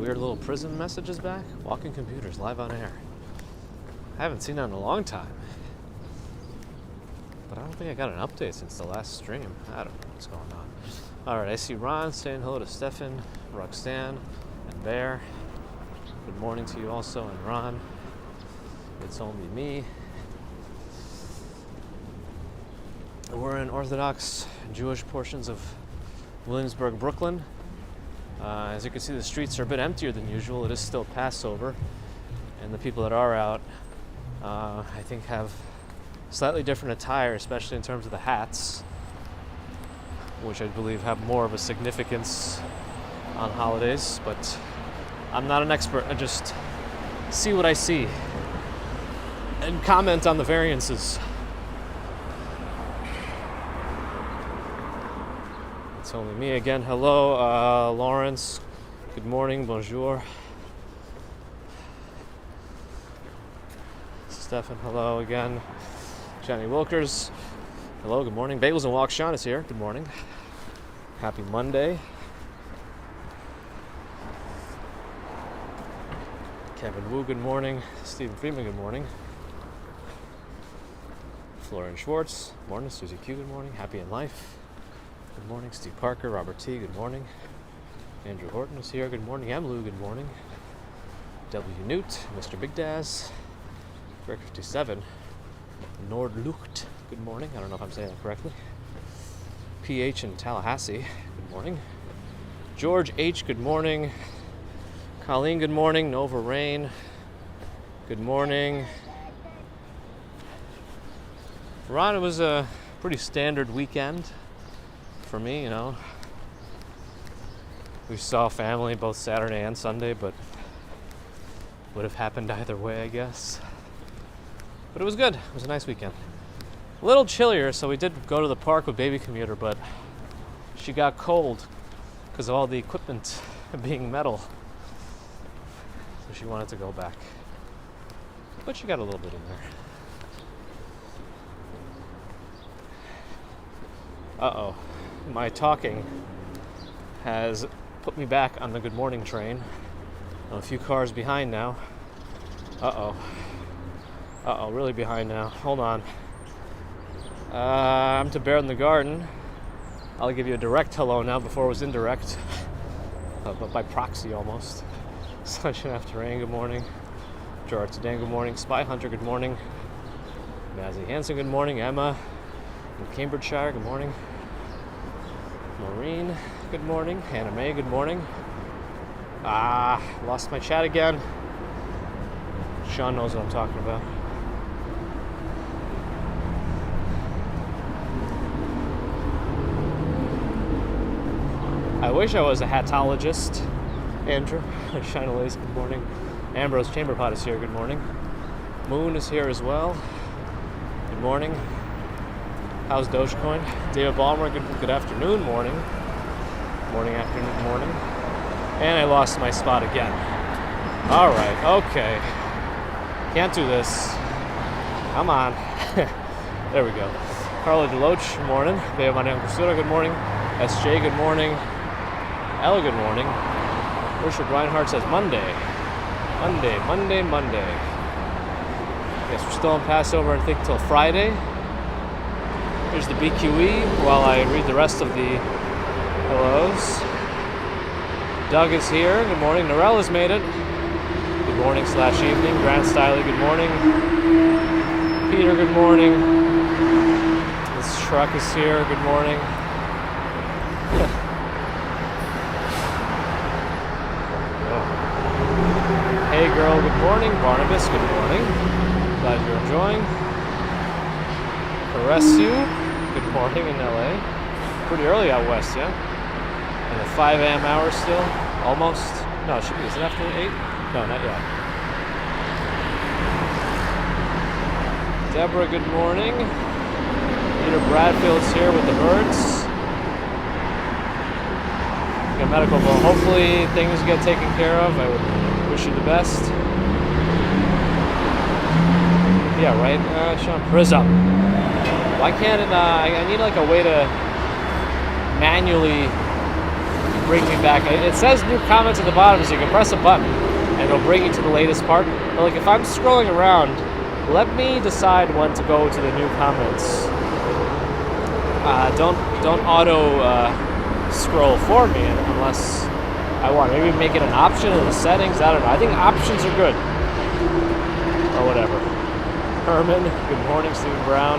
weird little prison messages back. Walking computers, live on air. I haven't seen that in a long time. But I don't think I got an update since the last stream. I don't know what's going on. Alright, I see Ron saying hello to Stefan, Roxanne, and Bear. Good morning to you also, and Ron. It's only me. We're in Orthodox Jewish portions of Williamsburg, Brooklyn. As you can see, the streets are a bit emptier than usual. It is still Passover, and the people that are out, I think, have slightly different attire, especially in terms of the hats, which I believe have more of a significance on holidays. But I'm not an expert. I just see what I see and comment on the variances. It's only me again. Hello, Lawrence. Good morning. Bonjour. Stefan, hello again. Johnny Wilkers. Hello, good morning. Bagels and Walk. Sean is here. Good morning. Happy Monday. Kevin Wu, good morning. Stephen Friedman, good morning. Florian Schwartz, good morning. Susie Q, good morning. Happy in Life. Good morning. Steve Parker, Robert T, good morning. Andrew Horton is here. Good morning. Emlu, good morning. W. Newt, Mr. Big Daz. Greg 57. Nordlucht, good morning. I don't know if I'm saying that correctly. PH in Tallahassee, good morning. George H, good morning. Colleen, good morning. Nova Rain, good morning. Ron, it was a pretty standard weekend for me, you know. We saw family both Saturday and Sunday, but would have happened either way, I guess. But it was good. It was a nice weekend. A little chillier, so we did go to the park with baby Commuter, but she got cold because of all the equipment being metal. So she wanted to go back. But she got a little bit in there. Uh-oh. My talking has put me back on the good morning train. I'm a few cars behind now. Uh-oh. Uh-oh, really behind now. Hold on. I'm to Bear in the Garden. I'll give you a direct hello now before it was indirect. But by proxy almost. Sunshine After Rain, good morning. Gerard Sedan, good morning. Spy Hunter, good morning. Mazzy Hansen, good morning. Emma in Cambridgeshire, good morning. Maureen, good morning. Hannah May, good morning. Lost my chat again. Sean knows what I'm talking about. I wish I was a hatologist. Andrew, Shine Lace, good morning. Ambrose Chamberpot is here, good morning. Moon is here as well. Good morning. How's Dogecoin? David Ballmer, good afternoon, morning. Morning, afternoon, morning. And I lost my spot again. All right, okay. Can't do this. Come on. There we go. Carla Deloach, good morning. Bea Maria Costura, good morning. SJ, good morning. Ella, good morning. Richard Reinhardt says Monday. Monday. Yes, we're still on Passover, I think, till Friday. Here's the BQE while I read the rest of the hellos. Doug is here. Good morning. Norella's made it. Good morning / evening. Grant Stiley, good morning. Peter, good morning. This truck is here. Good morning. Hey girl, good morning. Barnabas, good morning. Glad you're enjoying. Caress you, good morning in LA. Pretty early out west, yeah? And the 5 a.m. hour still, almost. No, it should be. Is it after 8? No, not yet. Deborah, good morning. Peter Bradfield's here with the birds. Got medical bill. Hopefully things get taken care of. I would wish you the best. Yeah, right, Sean? Prism. Why can't it, I need like a way to manually bring me back. It says new comments at the bottom, so you can press a button and it'll bring you to the latest part. But like if I'm scrolling around, let me decide when to go to the new comments. Don't auto scroll for me unless I want. Maybe make it an option in the settings. I don't know. I think options are good. Or whatever. Herman, good morning. Stephen Brown.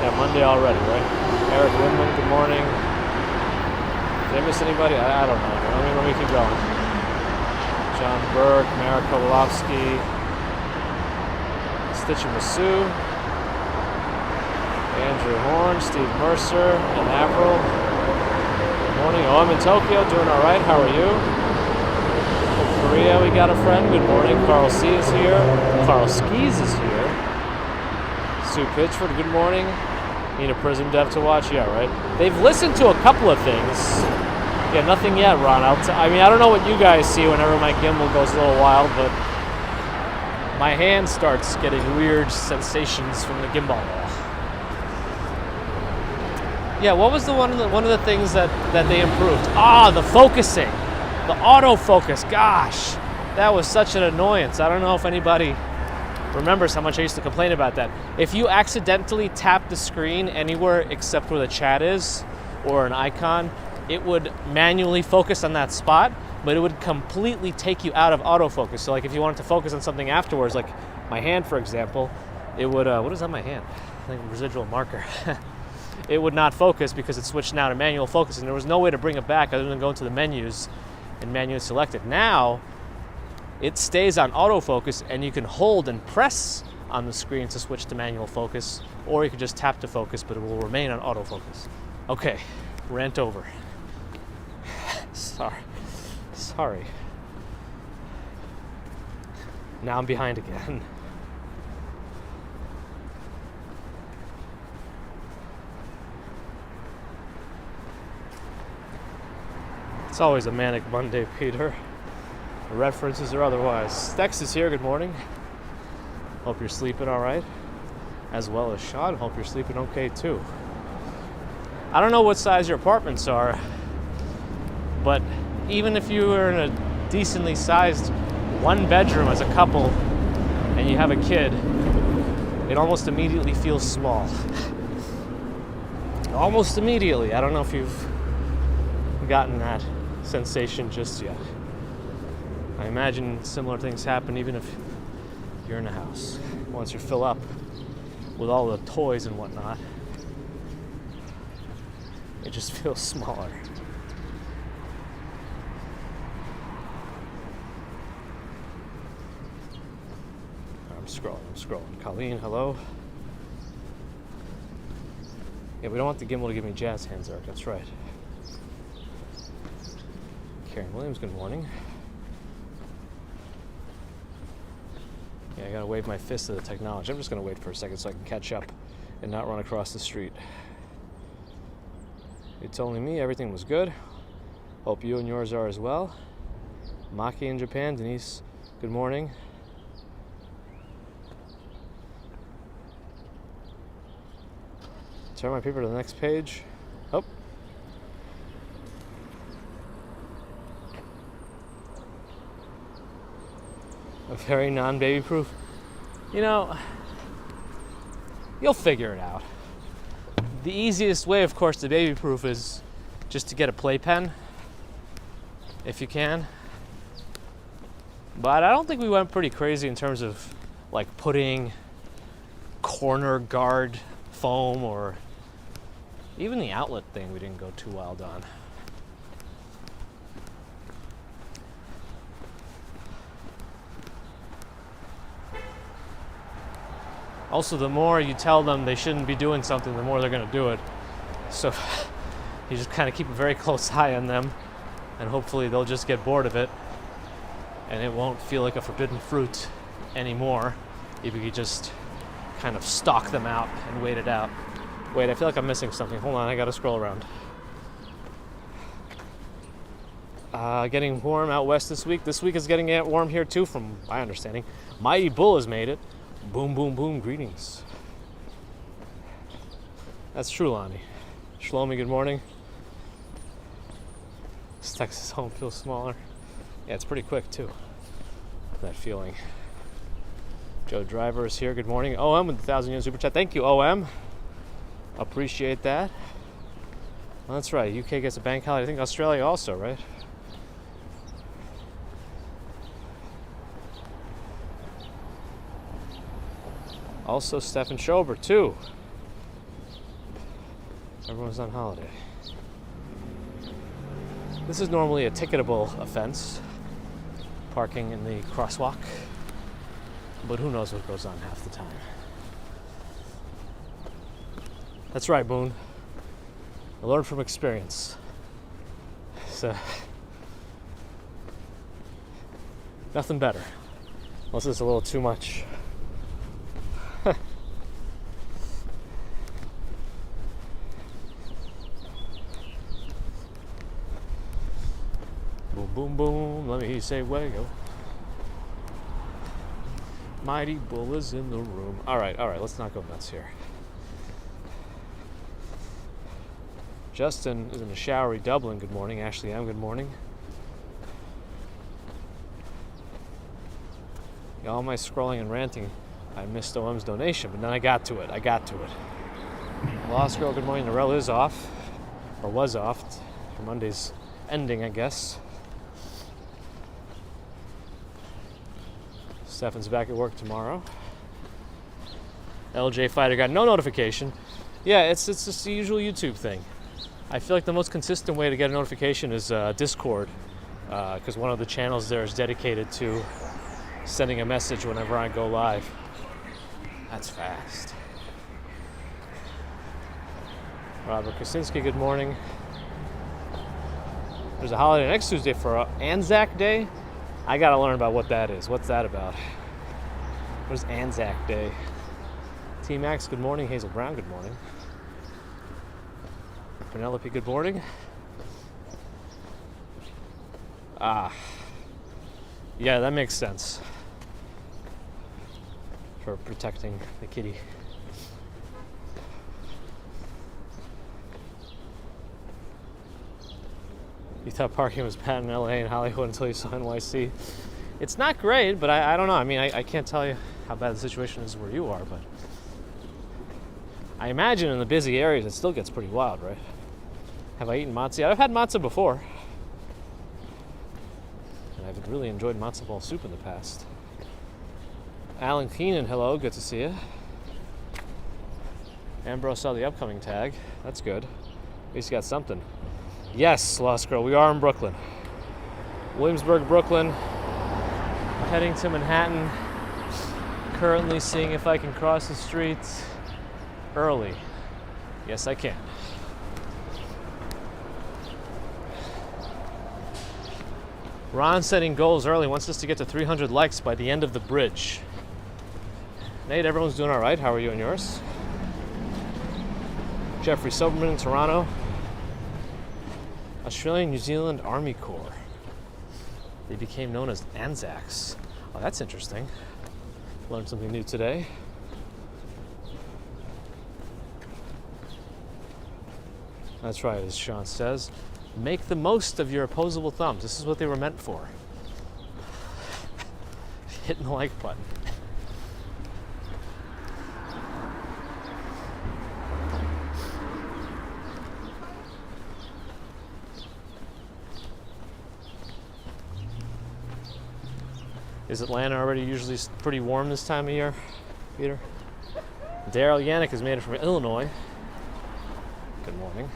Yeah, Monday already, right? Eric Winman, good morning. Did I miss anybody? I don't know. Let me keep going. John Burke, Mara Kovalowski, Stitch and Masu, Andrew Horn, Steve Mercer, and Avril. Good morning. Oh, I'm in Tokyo, doing all right. How are you? Korea, we got a friend. Good morning. Carl C is here. Carl Skis is here. Sue Pitchford, good morning. Need a Prism dev to watch? Yeah, right. They've listened to a couple of things. Yeah, nothing yet, Ron. I mean, I don't know what you guys see whenever my gimbal goes a little wild, but my hand starts getting weird sensations from the gimbal. Yeah, what was one of the things that they improved? The focusing, the autofocus. Gosh, that was such an annoyance. I don't know if anybody remembers how much I used to complain about that. If you accidentally tap the screen anywhere except where the chat is or an icon, it would manually focus on that spot, but it would completely take you out of autofocus. So like if you wanted to focus on something afterwards, like my hand, for example, it would, what is on my hand? I think residual marker. It would not focus because it switched now to manual focus, and there was no way to bring it back other than go into the menus and manually select it. Now, it stays on autofocus, and you can hold and press on the screen to switch to manual focus, or you can just tap to focus, but it will remain on autofocus. Okay, rant over. Sorry. Now I'm behind again. It's always a manic Monday, Peter. References or otherwise. Stex is here, good morning. Hope you're sleeping all right. As well as Sean, hope you're sleeping okay too. I don't know what size your apartments are, but even if you are in a decently sized one bedroom as a couple and you have a kid, it almost immediately feels small. Almost immediately. I don't know if you've gotten that sensation just yet. I imagine similar things happen even if you're in a house. Once you fill up with all the toys and whatnot, it just feels smaller. I'm scrolling. Colleen, hello. Yeah, we don't want the gimbal to give me jazz hands, Eric. That's right. Karen Williams, good morning. Yeah, I gotta wave my fist at the technology. I'm just gonna wait for a second so I can catch up and not run across the street. It's only me, everything was good. Hope you and yours are as well. Maki in Japan, Denise, good morning. Turn my paper to the next page. Oh. A very non-baby proof. You know, you'll figure it out. The easiest way, of course, to baby proof is just to get a playpen, if you can. But I don't think we went pretty crazy in terms of like putting corner guard foam, or even the outlet thing we didn't go too wild on. Also, the more you tell them they shouldn't be doing something, the more they're going to do it. So you just kind of keep a very close eye on them, and hopefully they'll just get bored of it, and it won't feel like a forbidden fruit anymore if you just kind of stalk them out and wait it out. Wait, I feel like I'm missing something. Hold on, I got to scroll around. Getting warm out west this week. This week is getting warm here too, from my understanding. Mighty Bull has made it. Boom, boom, boom, greetings. That's true, Lonnie. Shlomi, good morning. Dallas, Texas home feels smaller. Yeah, it's pretty quick too. That feeling. Joe Driver is here. Good morning. OM with the 1,000 super chat. Thank you, OM. Appreciate that. Well, that's right. UK gets a bank holiday. I think Australia also, right? Also, Stefan Schober, too. Everyone's on holiday. This is normally a ticketable offense, parking in the crosswalk, but who knows what goes on half the time. That's right, Boone. I learned from experience. So, nothing better, unless it's a little too much. Boom, boom, boom, let me say wago. Mighty Bull is in the room. All right, let's not go nuts here. Justin is in a showery Dublin. Good morning. Ashley M. Good morning. All my scrolling and ranting, I missed OM's donation, but then I got to it. Lost Girl, good morning. Narelle is off, or was off, for Monday's ending, I guess. Stefan's back at work tomorrow. LJ Fighter got no notification. Yeah, it's just the usual YouTube thing. I feel like the most consistent way to get a notification is Discord, because one of the channels there is dedicated to sending a message whenever I go live. That's fast. Robert Kosinski, good morning. There's a holiday next Tuesday for Anzac Day. I gotta learn about what that is. What's that about? What is Anzac Day? T-Max, good morning. Hazel Brown, good morning. Penelope, good morning. Yeah, that makes sense. For protecting the kitty. You thought parking was bad in LA and Hollywood until you saw NYC. It's not great, but I don't know. I mean, I can't tell you how bad the situation is where you are, but I imagine in the busy areas it still gets pretty wild, right? Have I eaten matzo? I've had matzo before. And I've really enjoyed matzo ball soup in the past. Alan Keenan, hello, good to see you. Ambrose saw the upcoming tag. That's good. At least you got something. Yes, Lost Girl, we are in Brooklyn. Williamsburg, Brooklyn. Heading to Manhattan. Currently seeing if I can cross the streets early. Yes, I can. Ron setting goals early, wants us to get to 300 likes by the end of the bridge. Nate, everyone's doing all right. How are you and yours? Jeffrey Soberman in Toronto. Australian New Zealand Army Corps. They became known as Anzacs. Oh, that's interesting. Learned something new today. That's right, as Sean says. Make the most of your opposable thumbs. This is what they were meant for. Hitting the like button. Is Atlanta already usually pretty warm this time of year, Peter? Daryl Yannick has made it from Illinois. Good morning.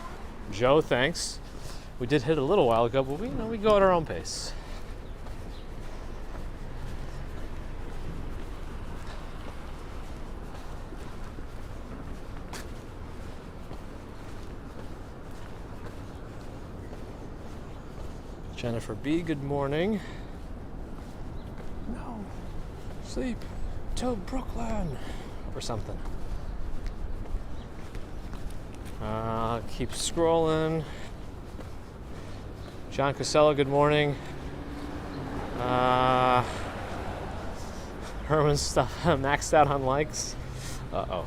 Joe, thanks. We did hit a little while ago, but we go at our own pace. Jennifer B, good morning. No, sleep till Brooklyn or something. Keep scrolling. John Casella, good morning. Herman's stuff maxed out on likes. Uh-oh.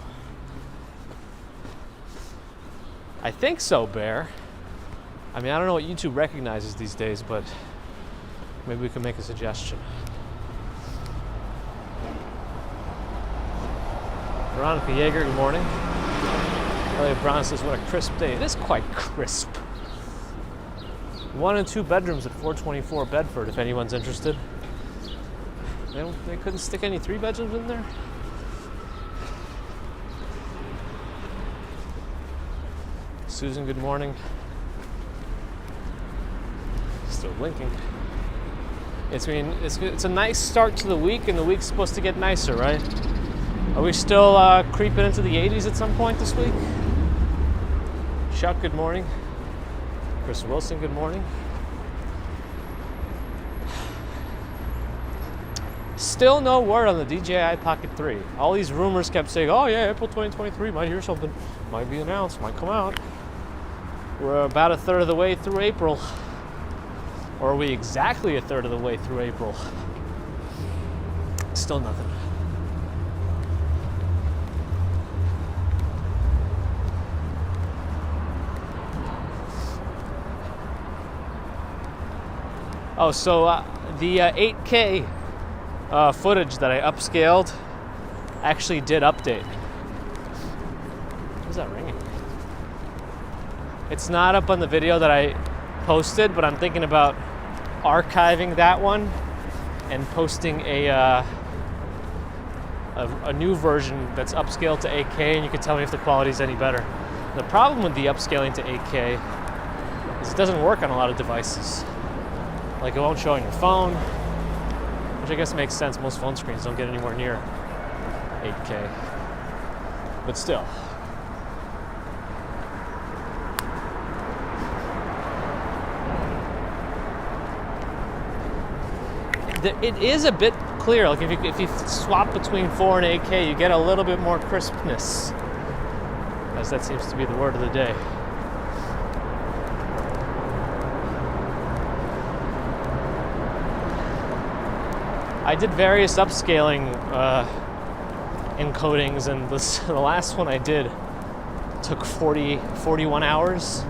I think so, Bear. I mean, I don't know what YouTube recognizes these days, but maybe we can make a suggestion. Veronica Yeager, good morning. Elliot Brown says, what a crisp day. It is quite crisp. 1 and 2 bedrooms at 424 Bedford, if anyone's interested. They couldn't stick any 3 bedrooms in there? Susan, good morning. Still blinking. It's a nice start to the week, and the week's supposed to get nicer, right? Are we still creeping into the 80s at some point this week? Chuck, good morning. Chris Wilson, good morning. Still no word on the DJI Pocket 3. All these rumors kept saying, oh yeah, April 2023, might hear something, might be announced, might come out. We're about a third of the way through April. Or are we exactly a third of the way through April? Still nothing. Oh, so the 8K footage that I upscaled actually did update. Who's that ringing? It's not up on the video that I posted, but I'm thinking about archiving that one and posting a new version that's upscaled to 8K, and you can tell me if the quality is any better. The problem with the upscaling to 8K is it doesn't work on a lot of devices. Like, it won't show on your phone, which I guess makes sense. Most phone screens don't get anywhere near 8K. But still. It is a bit clear. Like, if you swap between 4 and 8K, you get a little bit more crispness, as that seems to be the word of the day. I did various upscaling encodings, and the last one I did took 41 hours,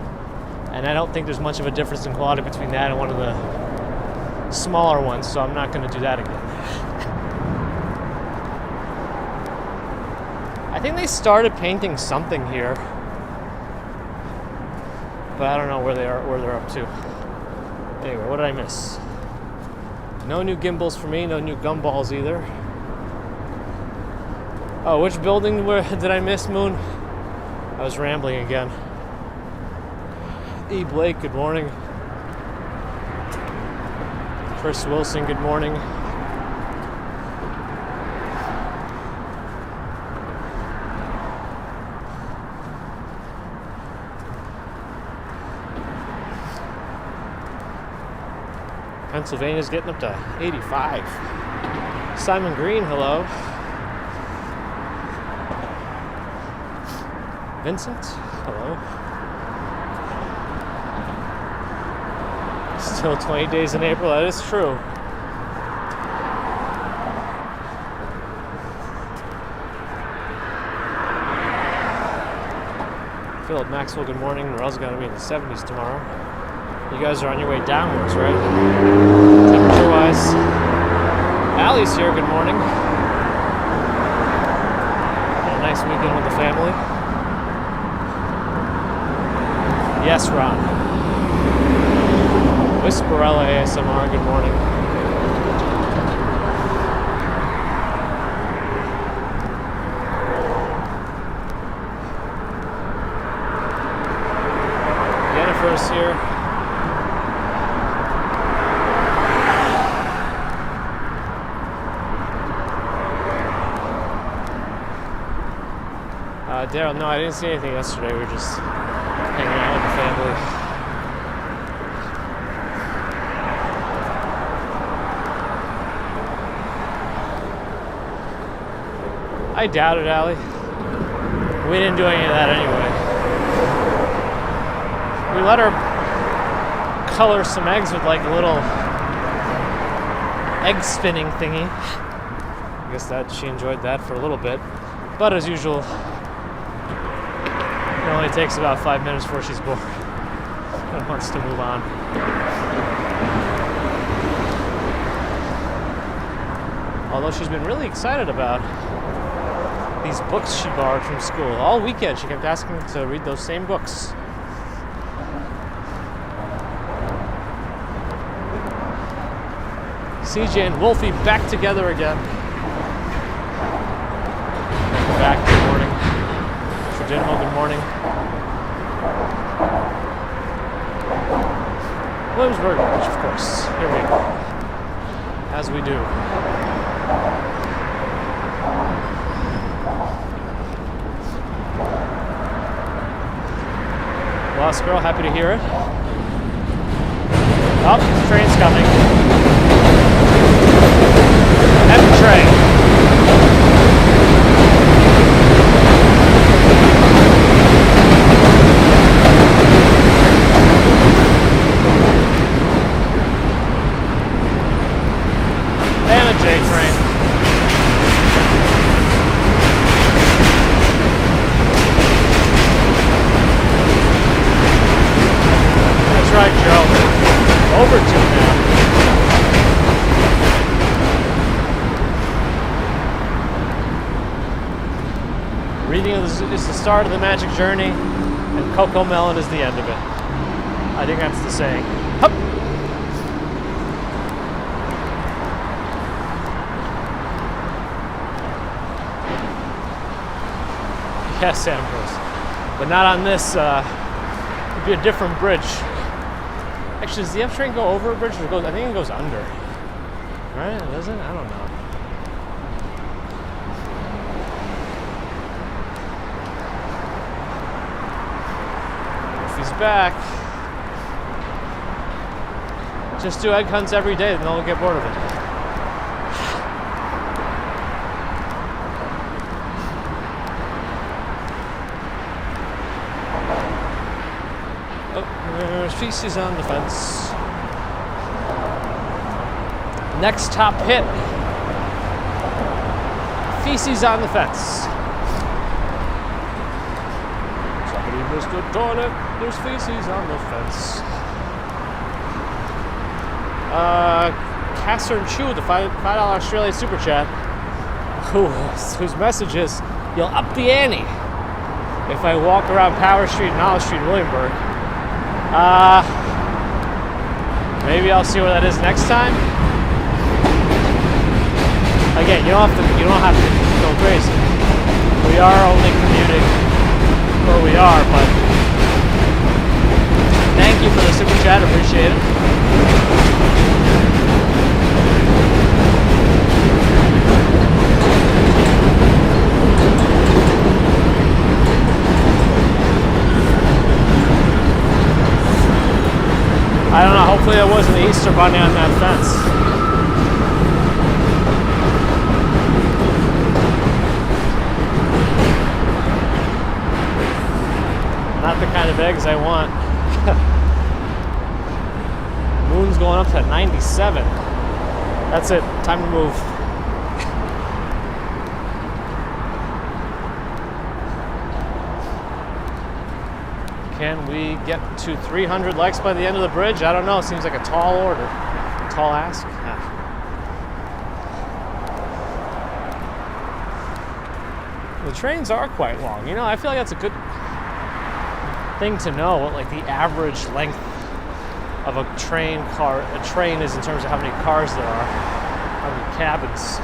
and I don't think there's much of a difference in quality between that and one of the smaller ones, so I'm not going to do that again. I think they started painting something here, but I don't know where they're up to. Anyway, what did I miss? No new gimbals for me, no new gumballs either. Oh, which building did I miss, Moon? I was rambling again. E. Blake, good morning. Chris Wilson, good morning. Pennsylvania's getting up to 85. Simon Green, hello. Vincent, hello. Still 20 days in April, that is true. Philip Maxwell, good morning. Morale's going to be in the 70s tomorrow. You guys are on your way downwards, right? Temperature-wise. Allie's here, good morning. Had a nice weekend with the family. Yes, Ron. Whisperella ASMR, good morning. Jennifer's here. Daryl, no, I didn't see anything yesterday. We were just hanging out with the family. I doubt it, Allie. We didn't do any of that anyway. We let her color some eggs with like a little egg spinning thingy. I guess that she enjoyed that for a little bit. But as usual, it only takes about 5 minutes before she's bored. and wants to move on. Although she's been really excited about these books she borrowed from school. All weekend she kept asking me to read those same books. CJ and Wolfie back together again. Welcome back, good morning. Dynamo, good morning. Williamsburg, of course. Here we go. As we do. Lost girl, happy to hear it. Oh, the train's coming. Heavy train. Reading is the start of the magic journey, and Cocoa Melon is the end of it. I think that's the saying. Hup! Yes, Ambrose. But not on this, it'd be a different bridge. Actually, does the F train go over a bridge or goes? I think it goes under. Right? Does it? I don't know. He's back. Just do egg hunts every day, then they'll get bored of it. Oh, there's feces on the fence. Next top hit. Feces on the fence. Somebody missed the toilet. There's feces on the fence. Casser and Chew, the $5 Australia Super Chat, whose message is, you'll up the ante if I walk around Power Street and Olive Street in Williamsburg. Maybe I'll see where that is next time. Again, you don't have to go crazy. We are only commuting where we are, but thank you for the super chat, appreciate it. I don't know, hopefully there wasn't the Easter Bunny on that fence. Not the kind of eggs I want. Moon's going up to 97. That's it, time to move. Can we get to 300 likes by the end of the bridge? I don't know. It seems like a tall order. Tall ask? The trains are quite long. You know, I feel like that's a good thing to know, what like the average length of a train is in terms of how many cars there are, how many cabins.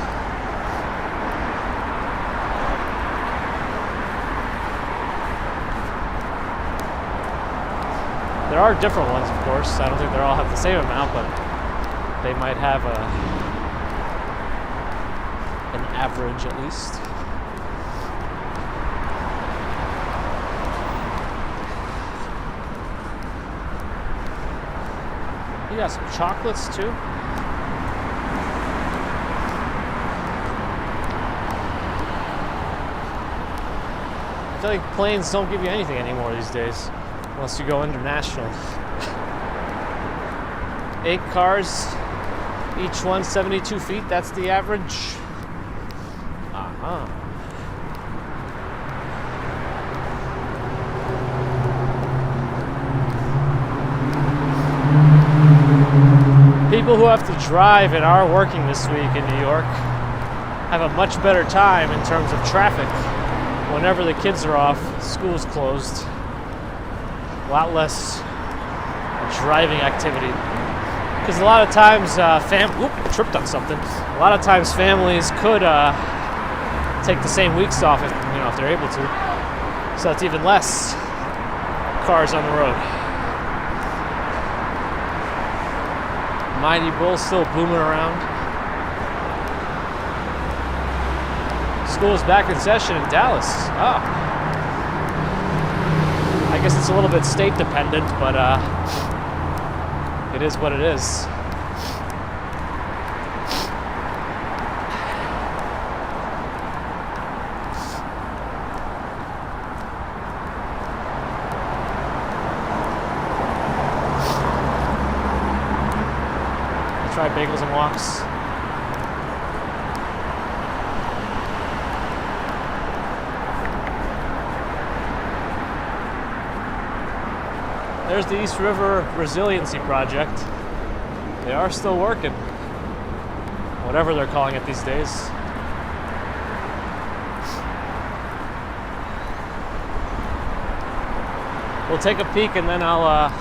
There are different ones, of course. I don't think they all have the same amount, but they might have an average at least. You got some chocolates too. I feel like planes don't give you anything anymore these days. Unless you go international. 8 cars, each one 72 feet, that's the average. People who have to drive and are working this week in New York have a much better time in terms of traffic whenever the kids are off, school's closed. A lot less driving activity. Because a lot of times, tripped on something. A lot of times families could take the same weeks off if they're able to. So it's even less cars on the road. Mighty Bull still booming around. School is back in session in Dallas. Oh. I guess it's a little bit state dependent, but it is what it is. Try bagels and walks. There's the East River Resiliency Project. They are still working. Whatever they're calling it these days. We'll take a peek and then I'll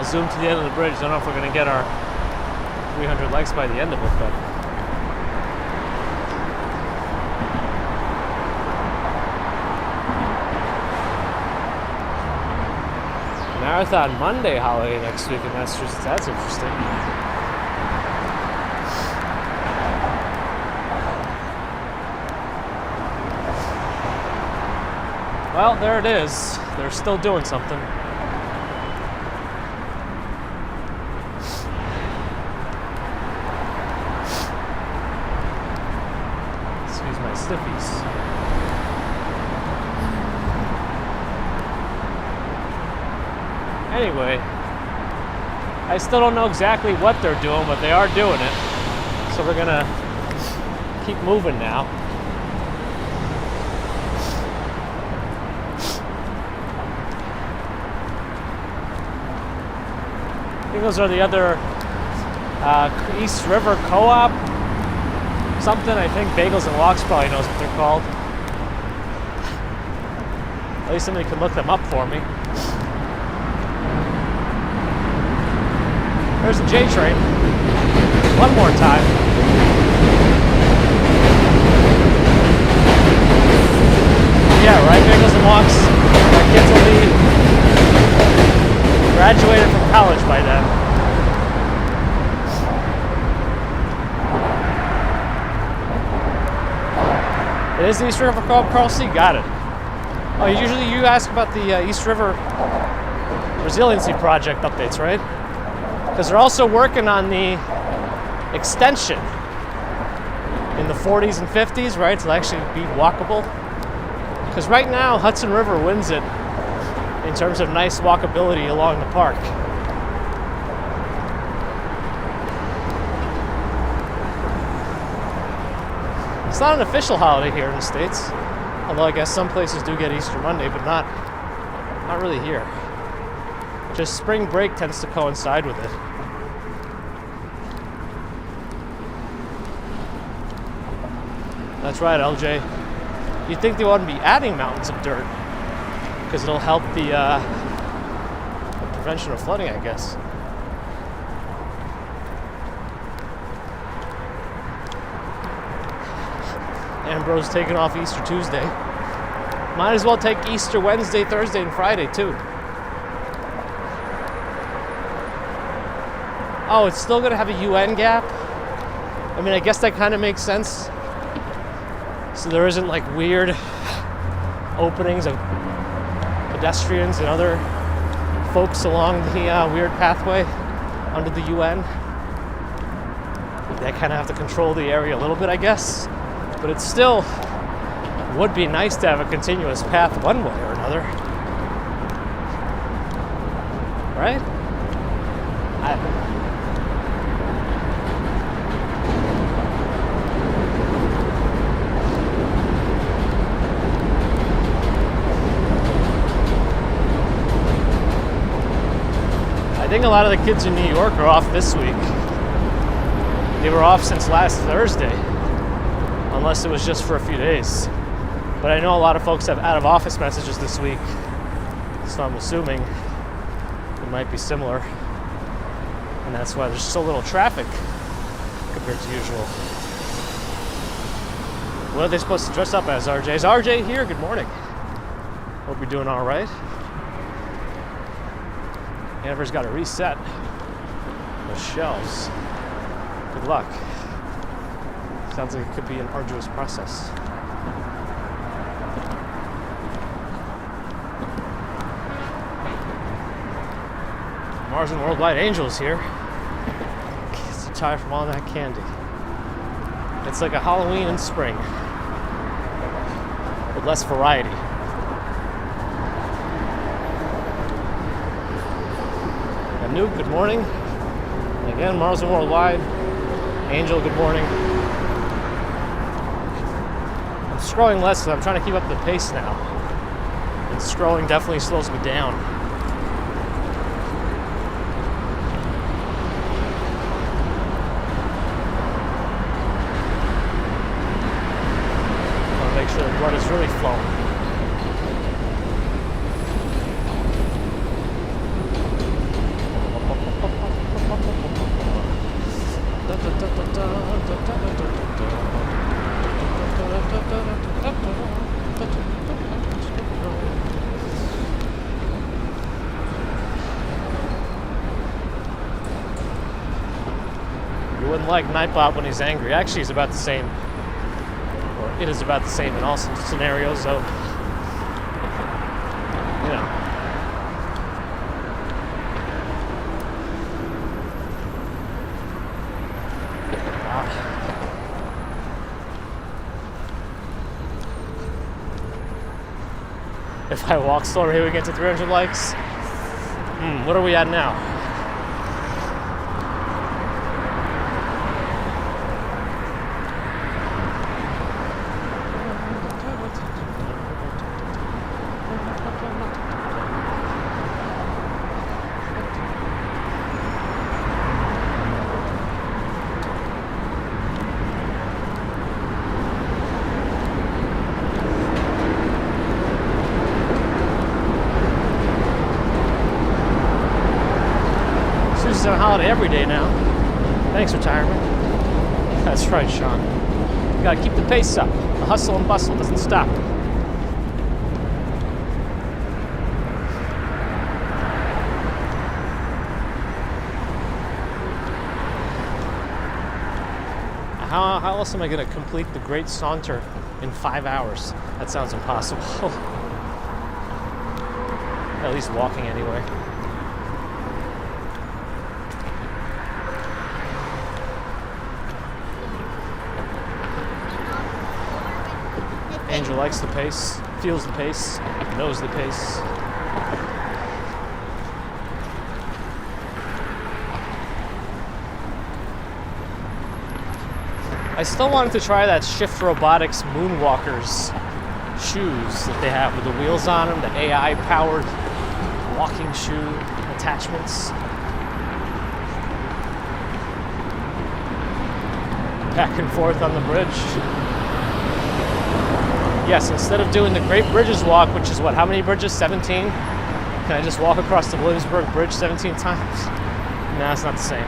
zoom to the end of the bridge. I don't know if we're going to get our 300 likes by the end of it, but Marathon Monday holiday next week in Massachusetts. That's interesting. Well, there it is. They're still doing something. Stiffies. Anyway, I still don't know exactly what they're doing, but they are doing it. So we're gonna keep moving now. I think those are the other East River Co-op. Something, I think Bagels and Walks probably knows what they're called. At least somebody can look them up for me. There's the J train. One more time. Yeah, right, Bagels and Walks. Our kids will be graduated from college by then. It is the East River Co-op, Carl C. Got it. Oh, usually you ask about the East River Resiliency Project updates, right? Because they're also working on the extension in the 40s and 50s, right? To actually be walkable. Because right now, Hudson River wins it in terms of nice walkability along the park. It's not an official holiday here in the States, although I guess some places do get Easter Monday, but not really here. Just spring break tends to coincide with it. That's right, LJ. You'd think they wouldn't be adding mountains of dirt, because it'll help the prevention of flooding, I guess. Ambrose taking off Easter Tuesday. Might as well take Easter Wednesday, Thursday, and Friday, too. Oh, it's still going to have a UN gap? I mean, I guess that kind of makes sense. So there isn't, like, weird openings of pedestrians and other folks along the weird pathway under the UN. They kind of have to control the area a little bit, I guess. But it still would be nice to have a continuous path one way or another. Right? I I think a lot of the kids in New York are off this week. They were off since last Thursday, unless it was just for a few days. But I know a lot of folks have out of office messages this week, so I'm assuming it might be similar. And that's why there's so little traffic compared to usual. What are they supposed to dress up as, RJ? Is RJ here? Good morning. Hope you're doing all right. Hanover's got to reset those shelves. Good luck. Sounds like it could be an arduous process. Mars and Worldwide Angels here. So tired from all that candy. It's like a Halloween in spring, with less variety. Nuke, good morning. And again, Mars and Worldwide. Angel, good morning. I'm scrolling less because I'm trying to keep up the pace now. And scrolling definitely slows me down. I want to make sure the blood is really flowing. You wouldn't like Nightbot when he's angry. Actually, he's about the same. Or it is about the same in all scenarios, so, you know. If I walk slower, maybe we get to 300 likes. What are we at now? On a holiday every day now. Thanks, retirement. That's right, Sean. You gotta keep the pace up. The hustle and bustle doesn't stop. How else am I gonna complete the Great Saunter in 5 hours? That sounds impossible. At least walking anyway. Angel likes the pace, feels the pace, knows the pace. I still wanted to try that Shift Robotics Moonwalkers shoes that they have with the wheels on them, the AI-powered walking shoe attachments. Back and forth on the bridge. Yes, instead of doing the Great Bridges Walk, which is what, how many bridges? 17? Can I just walk across the Williamsburg Bridge 17 times? No, it's not the same.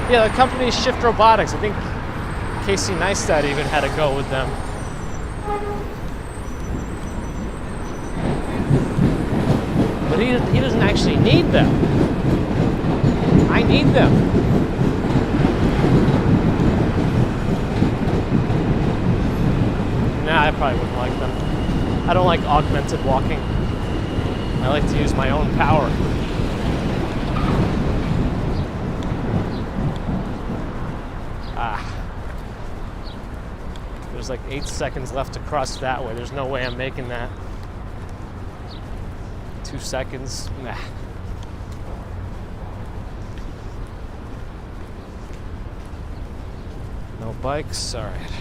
Yeah, the company is Shift Robotics. I think Casey Neistat even had a go with them. But he doesn't actually need them. I need them. Nah, I probably wouldn't like them. I don't like augmented walking. I like to use my own power. There's like 8 seconds left to cross that way. There's no way I'm making that. 2 seconds. Nah. No bikes. All right.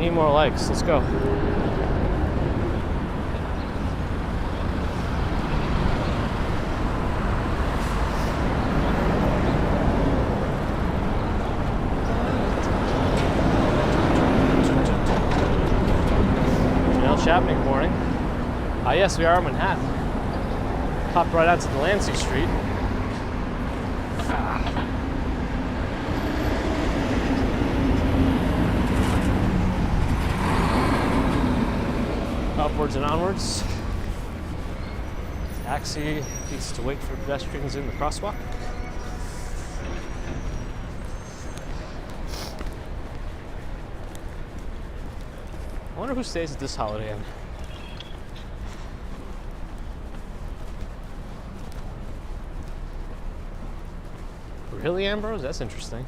need more likes. Let's go. Happening morning. Yes, we are in Manhattan. Popped right out to Delancey Street. Upwards and onwards. Taxi needs to wait for pedestrians in the crosswalk. I wonder who stays at this Holiday Inn. Really, Ambrose? That's interesting.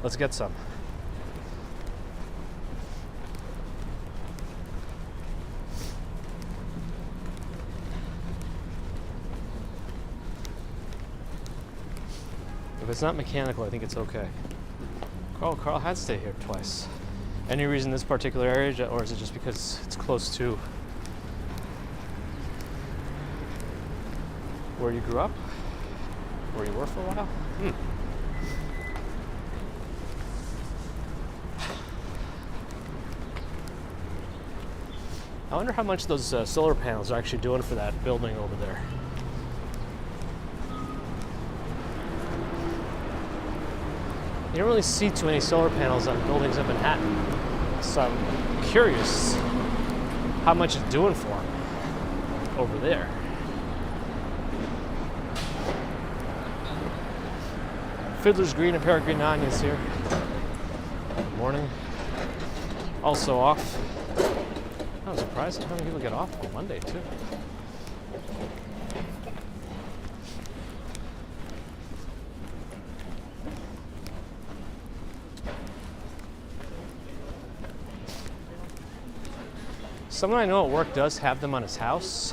Let's get some. If it's not mechanical, I think it's okay. Carl had stayed here twice. Any reason this particular area, or is it just because it's close to where you grew up? Where you were for a while? I wonder how much those solar panels are actually doing for that building over there. You don't really see too many solar panels on buildings in Manhattan, so I'm curious how much it's doing for them over there. Fiddler's Green and Peregrine Onions here. Good morning. Also off. I'm surprised how many people get off on Monday too. Someone I know at work does have them on his house,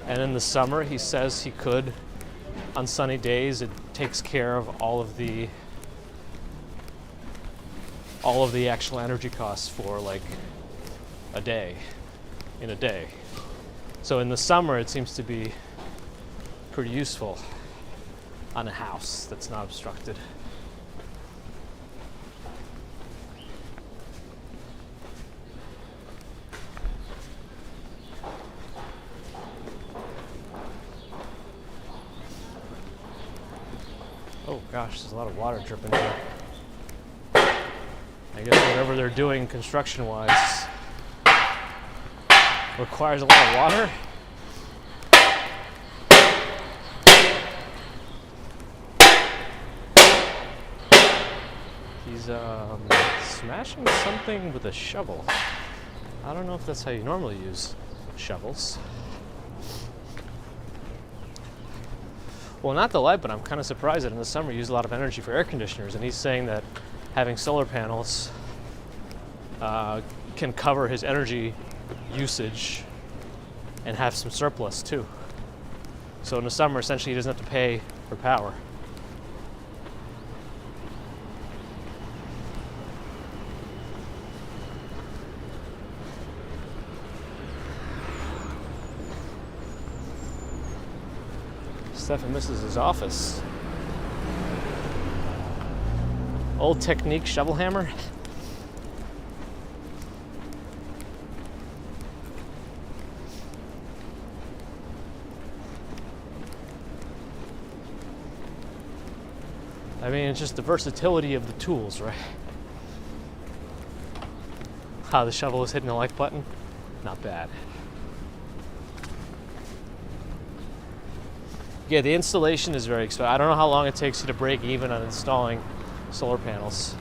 and in the summer he says he could, on sunny days, it takes care of all of the actual energy costs for like a day, in a day. So in the summer it seems to be pretty useful on a house that's not obstructed. Oh gosh, there's a lot of water dripping here. I guess whatever they're doing construction-wise requires a lot of water. He's smashing something with a shovel. I don't know if that's how you normally use shovels. Well, not the light, but I'm kind of surprised that in the summer you use a lot of energy for air conditioners, and he's saying that having solar panels can cover his energy usage and have some surplus too. So in the summer, essentially, he doesn't have to pay for power. Stephen misses his office. Old Technique shovel hammer. I mean, it's just the versatility of the tools, right? How the shovel is hitting the like button, not bad. Yeah, the installation is very expensive. I don't know how long it takes you to break even on installing solar panels.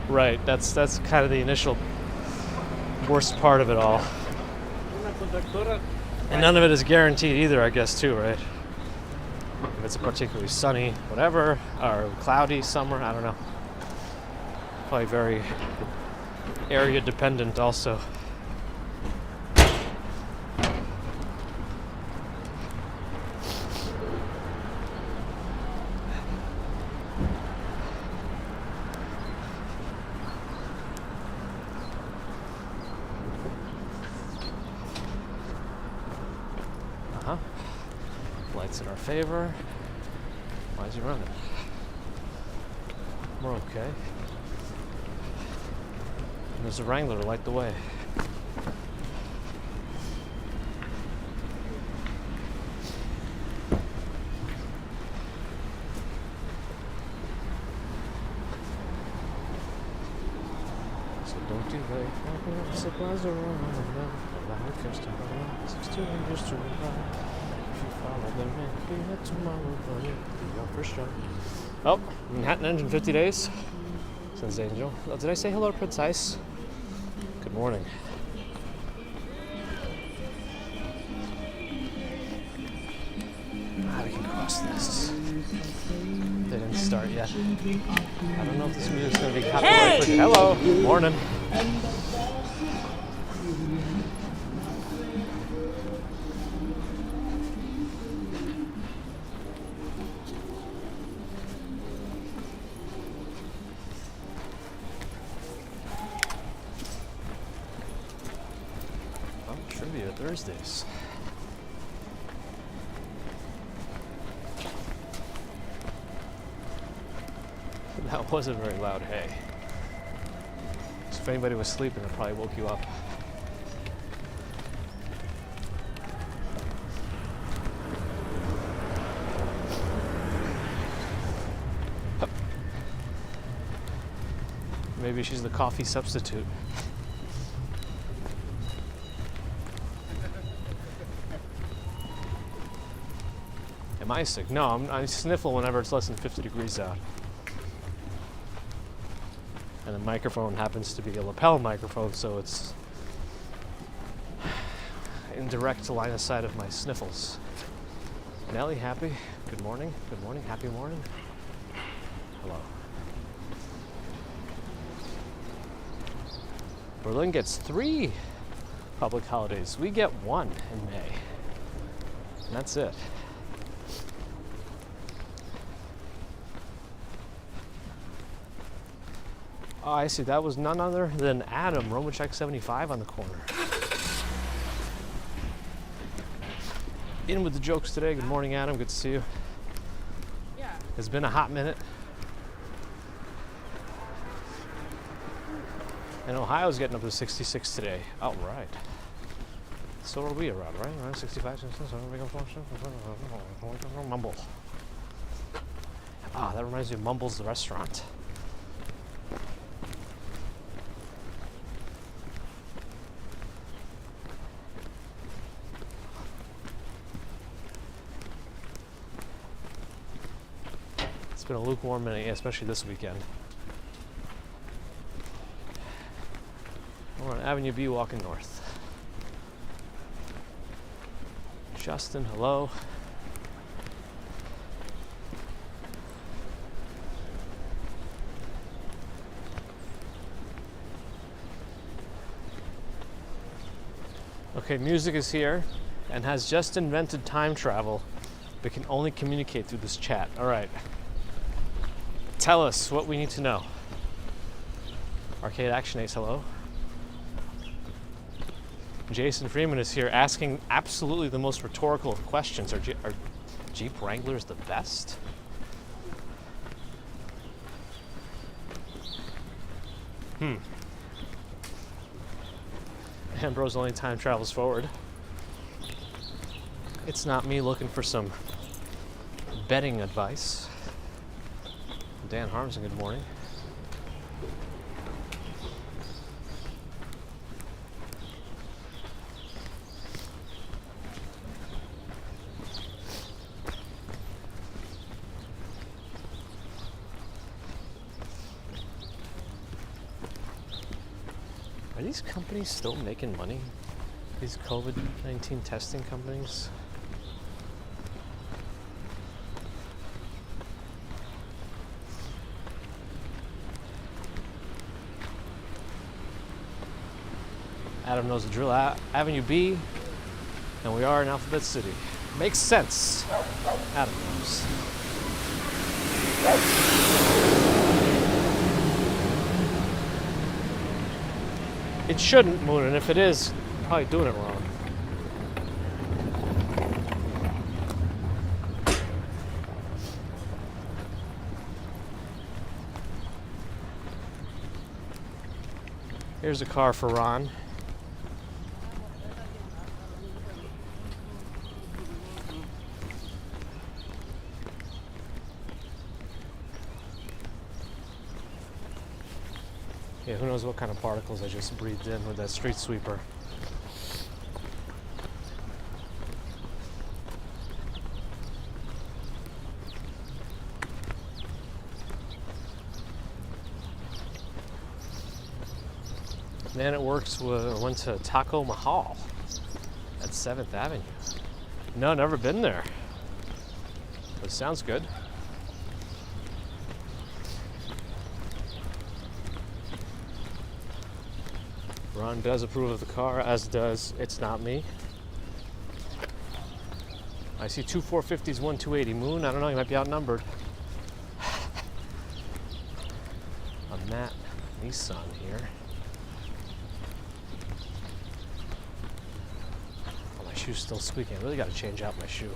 Right, that's kind of the initial worst part of it all. And none of it is guaranteed either, I guess, too, right? If it's a particularly sunny, whatever, or cloudy summer, I don't know. Probably very area dependent also. Uh-huh. Lights in our favor. Why is he running? We're okay. And there's a Wrangler to light the way. So don't delay. Supplies are running out. Allow customers 6 ranges to arrive. If you follow them in, be here tomorrow, buddy. Be your first job. Oh, Manhattan Engine 50 days. Says Angel. Oh, did I say hello to Prince Ice? Good morning. We can cross this. They didn't start yet. I don't know if this music's going to be copyrighted. Hey! Hello. Morning. Trivia Thursdays. That wasn't very loud hay. So if anybody was sleeping, it probably woke you up. Maybe she's the coffee substitute. Am I sick? No, I sniffle whenever it's less than 50 degrees out. And the microphone happens to be a lapel microphone, so it's in direct line of sight of my sniffles. Nellie, happy? Good morning. Good morning. Happy morning. Hello. Berlin gets 3 public holidays. We get 1 in May. And that's it. Oh, I see. That was none other than Adam, Romachek 75 on the corner. In with the jokes today. Good morning, Adam. Good to see you. Yeah. It's been a hot minute. And Ohio's getting up to 66 today. All right. So are we around, right? Around 65, 66. Mumble. Ah, that reminds me of Mumble's the restaurant. It's been a lukewarm minute, especially this weekend. We're on Avenue B walking north. Justin, hello. Okay, music is here and has just invented time travel, but can only communicate through this chat. All right. Tell us what we need to know. Arcade Action Ace, hello. Jason Freeman is here asking absolutely the most rhetorical of questions. Are Jeep Wranglers the best? Ambrose only time travels forward. It's not me looking for some betting advice. Dan Harmson, good morning. Are these companies still making money? These COVID-19 testing companies? Adam knows the drill. Avenue B, and we are in Alphabet City. Makes sense. Adam knows. It shouldn't, Moon, and if it is, probably doing it wrong. Here's a car for Ron. Yeah, who knows what kind of particles I just breathed in with that street sweeper. Man at Works went to Taco Mahal at 7th Avenue. No, never been there. But it sounds good. Ron does approve of the car, as does It's Not Me. I see 2 450s, 1 280. Moon, I don't know, you might be outnumbered. A matte Nissan here. Oh, my shoe's still squeaking. I really got to change out my shoe.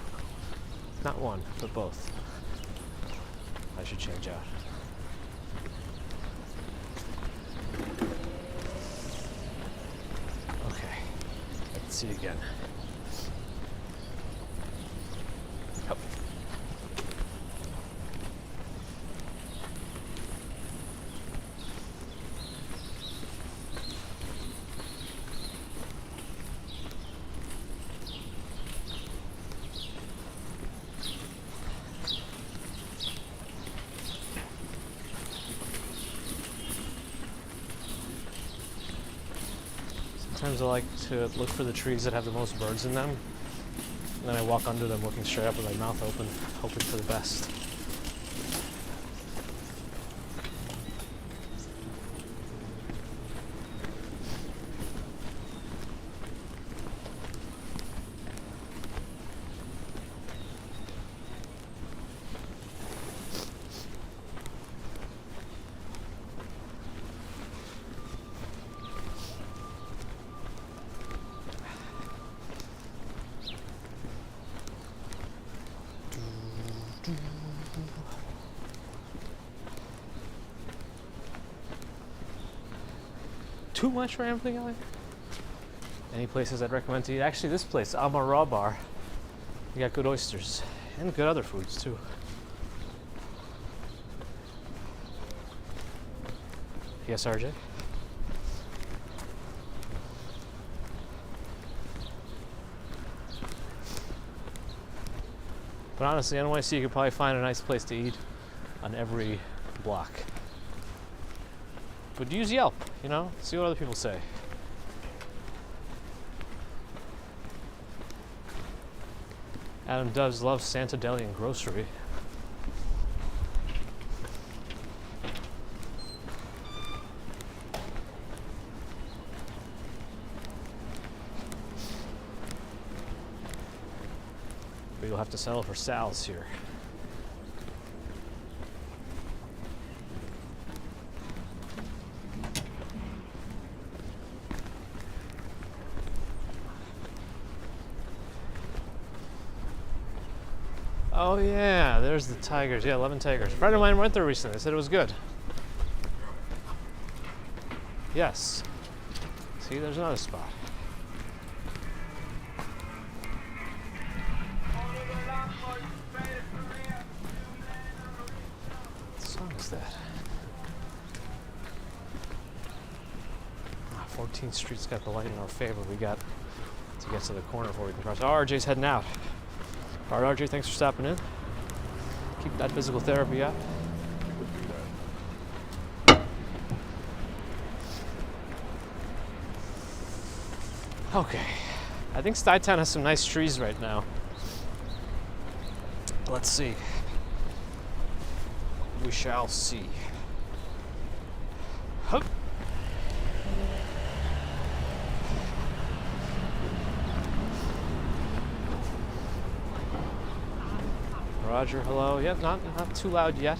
Not one, but both. I should change out. See you again. Yep. Sometimes I like to look for the trees that have the most birds in them. And then I walk under them looking straight up with my mouth open, hoping for the best. Too much rambling on? Any places I'd recommend to eat? Actually, this place, Alma Raw Bar, you got good oysters and good other foods too. Yes, RJ? But honestly, NYC, you could probably find a nice place to eat on every block. But use Yelp, you know, see what other people say. Adam does love Santa Deli and Grocery. But you'll have to settle for Sal's here. Oh yeah, there's the Tigers. Yeah, 11 Tigers. A friend of mine went there recently. They said it was good. Yes. See, there's another spot. What song is that? 14th Street's got the light in our favor. We got to get to the corner before we can cross. Oh, RJ's heading out. All right, RJ, thanks for stopping in. Keep that physical therapy up. Okay. I think Stuytown has some nice trees right now. Let's see. We shall see. Hup. Roger, hello. Yep, not too loud yet.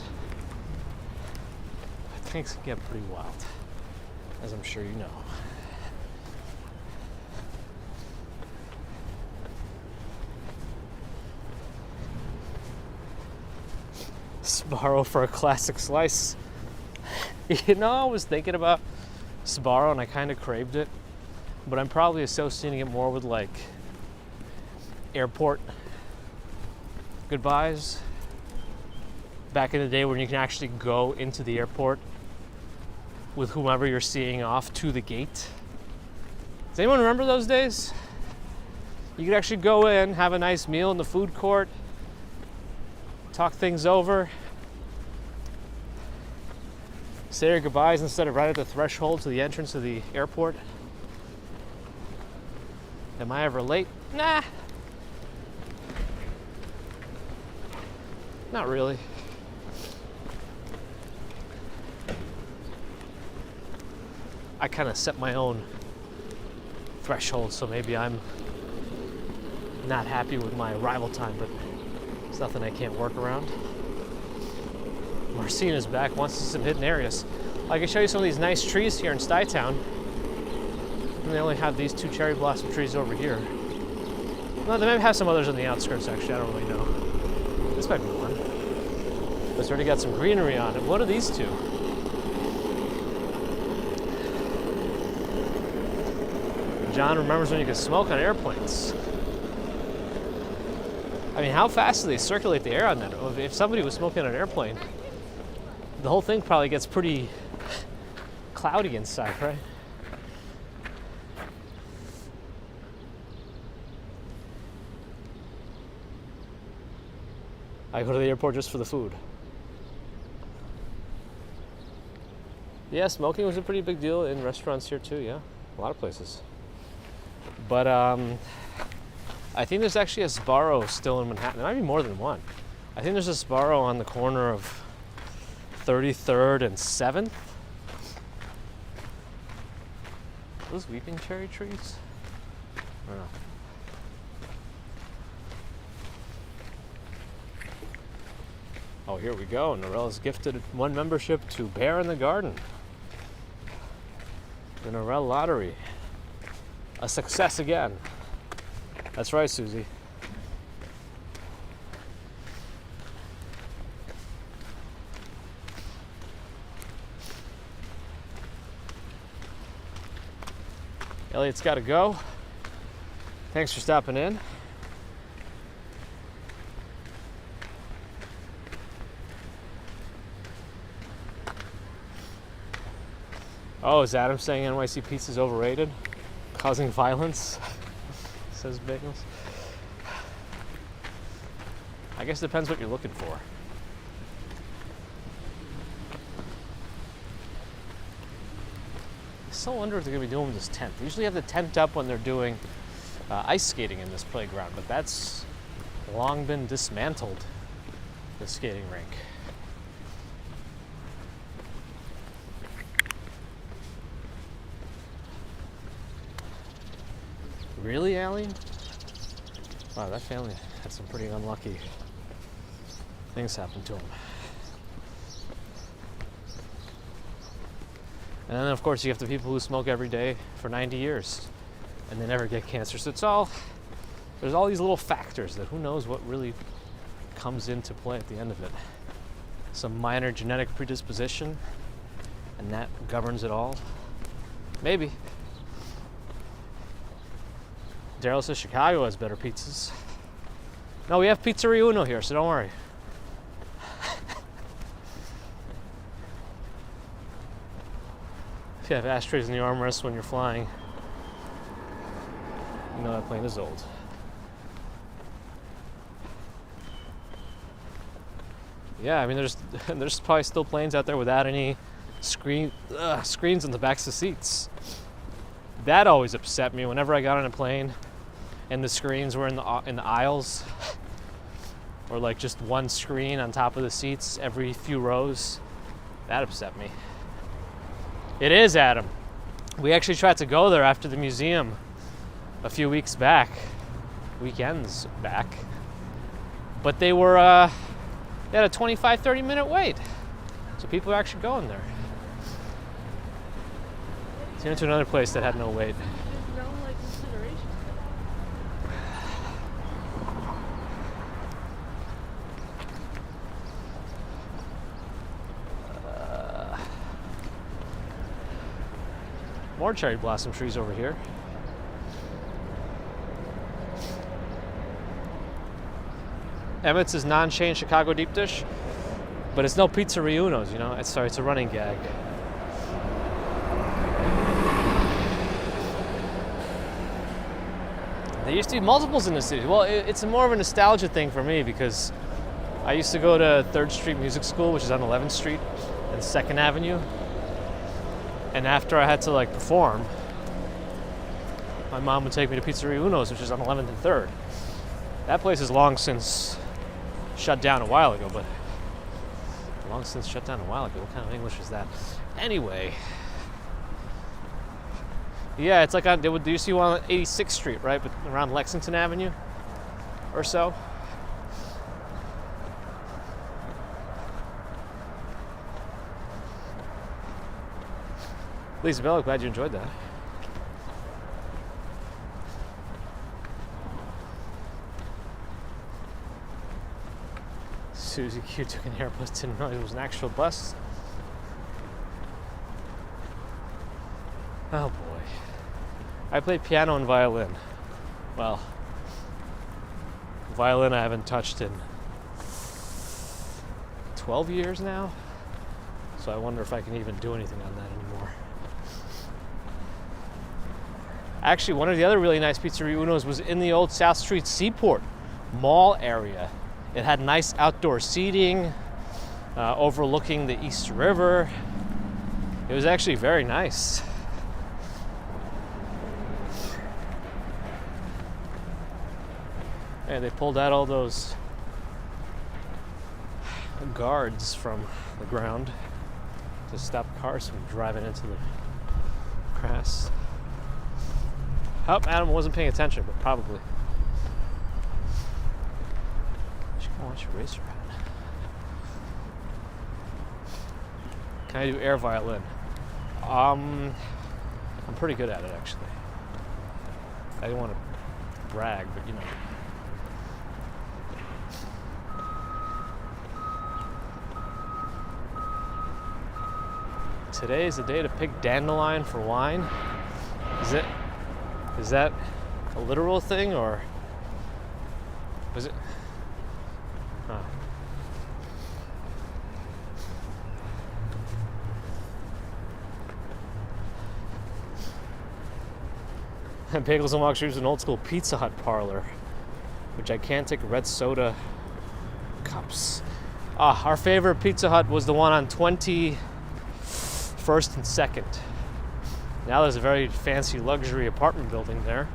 Things can get pretty wild, as I'm sure you know. Sbarro for a classic slice. You know, I was thinking about Sbarro, and I kind of craved it, but I'm probably associating it more with like airport goodbyes. Back in the day when you can actually go into the airport with whomever you're seeing off to the gate. Does anyone remember those days? You could actually go in, have a nice meal in the food court, talk things over, say your goodbyes instead of right at the threshold to the entrance of the airport. Am I ever late? Nah. Not really. I kind of set my own threshold, so maybe I'm not happy with my arrival time, but it's nothing I can't work around. Marcina's back, wants to see some hidden areas. I can show you some of these nice trees here in Stuytown. And they only have these 2 cherry blossom trees over here. Well, they might have some others on the outskirts, actually. I don't really know. This might be one. But it's already got some greenery on it. What are these 2? John remembers when you could smoke on airplanes. I mean, how fast do they circulate the air on that? If somebody was smoking on an airplane, the whole thing probably gets pretty cloudy inside, right? I go to the airport just for the food. Yeah, smoking was a pretty big deal in restaurants here too, yeah. A lot of places. But I think there's actually a Sbarro still in Manhattan. There might be more than one. I think there's a Sbarro on the corner of 33rd and 7th. Are those weeping cherry trees? I don't know. Oh, here we go. Norella's gifted 1 membership to Bear in the Garden. The Norella Lottery. A success again. That's right, Susie. Elliot's got to go. Thanks for stopping in. Oh, is Adam saying NYC pizza is overrated? Causing violence? Says Bagels. I guess it depends what you're looking for. I still wonder if they're going to be doing with this tent. They usually have the tent up when they're doing ice skating in this playground, but that's long been dismantled, the skating rink. Really, Allie? Wow, that family had some pretty unlucky things happen to them. And then, of course, you have the people who smoke every day for 90 years and they never get cancer. So there's all these little factors that who knows what really comes into play at the end of it. Some minor genetic predisposition, and that governs it all. Maybe. Daryl says Chicago has better pizzas. No, we have Pizzeria Uno here, so don't worry. If you have ashtrays in the armrest when you're flying, you know that plane is old. Yeah, I mean, there's probably still planes out there without any screens on the backs of seats. That always upset me whenever I got on a plane and the screens were in the aisles, or like just one screen on top of the seats every few rows. That upset me. It is, Adam. We actually tried to go there after the museum a few weekends back, but they had a 25-30 minute wait, so people are actually going there. So we went to another place that had no wait. There's no consideration. More cherry blossom trees over here. Emmett's is non-chain Chicago deep dish, but it's no Pizzeria Uno's, you know? It's a running gag. There used to be multiples in the city. Well, it's more of a nostalgia thing for me because I used to go to 3rd Street Music School, which is on 11th Street and 2nd Avenue. And after I had to like perform, my mom would take me to Pizzeria Uno's, which is on 11th and 3rd. That place is long since shut down a while ago, but long since shut down a while ago. What kind of English is that? Anyway, yeah, it's like there used to be one on 86th Street, right, but around Lexington Avenue or so. Lisa Bell, glad you enjoyed that. Susie Q took an Airbus, didn't realize it was an actual bus. Oh boy. I played piano and violin. Well, violin I haven't touched in 12 years now. So I wonder if I can even do anything on that anymore. Actually, one of the other really nice Pizzeria Uno's was in the old South Street Seaport Mall area. It had nice outdoor seating overlooking the East River. It was actually very nice. And they pulled out all those guards from the ground to stop cars from driving into the grass. Oh, Adam wasn't paying attention, but probably. I should go watch a racer around. Can I do air violin? I'm pretty good at it, actually. I didn't want to brag, but you know. Today is the day to pick dandelion for wine. Is that a literal thing, or was it? Huh. Bagels and Walk is an old school Pizza Hut parlor, which I can't take red soda cups. Our favorite Pizza Hut was the one on 21st and 2nd. Now there's a very fancy luxury apartment building there,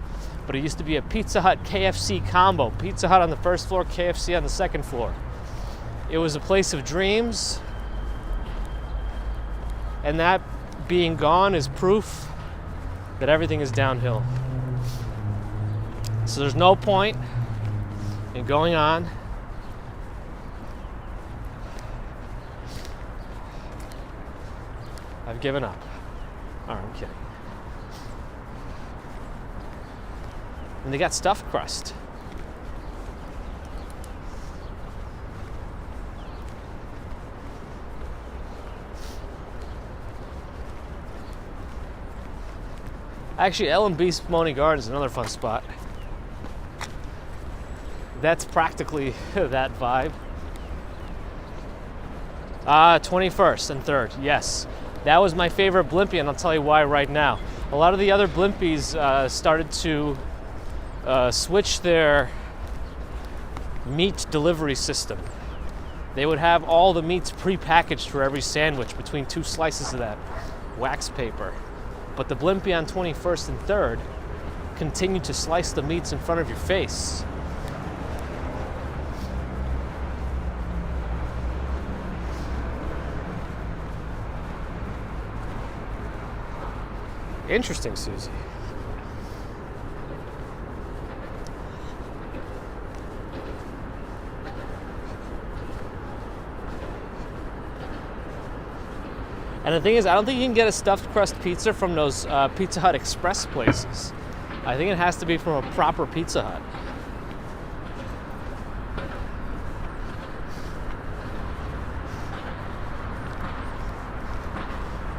but it used to be a Pizza Hut KFC combo. Pizza Hut on the 1st floor, KFC on the 2nd floor. It was a place of dreams, and that being gone is proof that everything is downhill. So there's no point in going on. I've given up. Oh, I'm kidding. And they got stuffed crust. Actually, L&B Spumoni Garden is another fun spot. That's practically that vibe. 21st and 3rd, yes. That was my favorite Blimpie, and I'll tell you why right now. A lot of the other Blimpies started to switch their meat delivery system. They would have all the meats pre-packaged for every sandwich between 2 slices of that wax paper. But the Blimpie on 21st and 3rd continued to slice the meats in front of your face. Interesting, Susie. And the thing is, I don't think you can get a stuffed crust pizza from those Pizza Hut Express places. I think it has to be from a proper Pizza Hut.